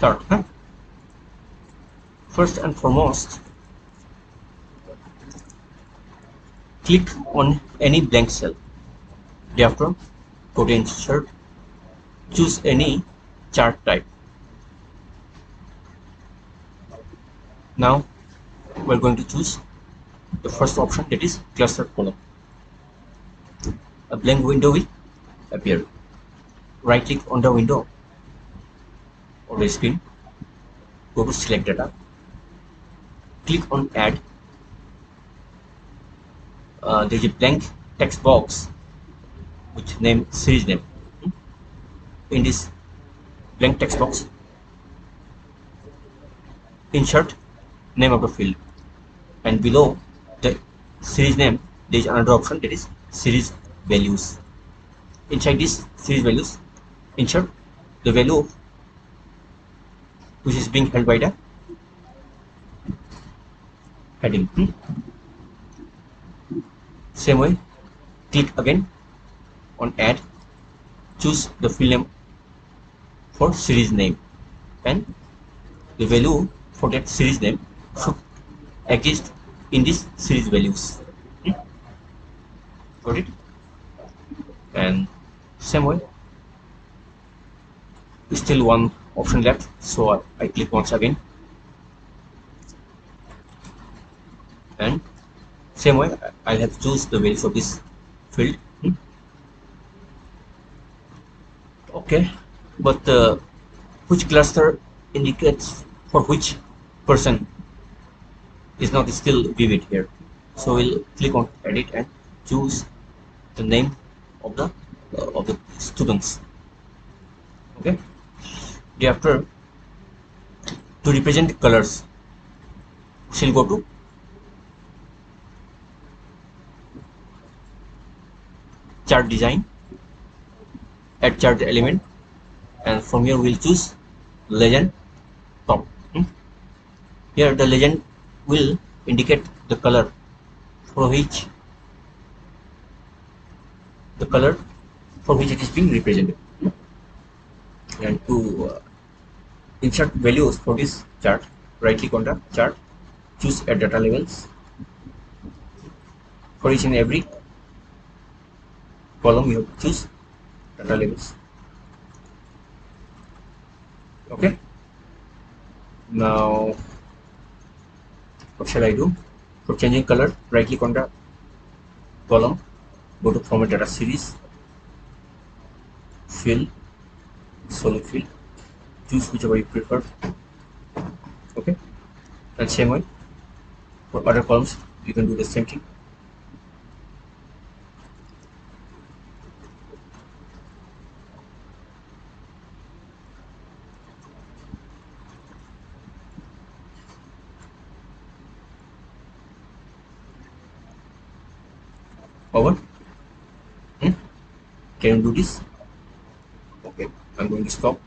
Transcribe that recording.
start. First and foremost, click on any blank cell. Thereafter, go to insert, choose any chart type. Now we're going to choose the first option, that is cluster column. A blank window will appear. Right click on the window or the screen, go to select data, click on add. There is a blank text box which name series name. In this blank text box, insert name of the field, and below the series name there is another option, that is series values. Inside this series values, insert the value which is being held by the heading. Same way, click again on add, choose the field name for series name, and the value for that series name should exist in this series values. Got it? And same way, still one option left, so I click once again, and same way I have to choose the values of this field. Okay, but which cluster indicates for which person is not still vivid here, so we'll click on edit and choose the name of the students. Okay, thereafter, to represent the colors, we'll go to chart design, add chart element, and from here we'll choose legend top. Here the legend will indicate the color for which it is being represented. And to insert values for this chart, right click on the chart, choose add data labels. For each and every column you have to choose data labels. Okay, now what shall I do? For changing color, right click on the column, go to format data series, fill, solid fill, choose whichever you prefer. Okay, and same way for other columns you can do the same thing. Over. Can you do this? Okay, I'm going to stop.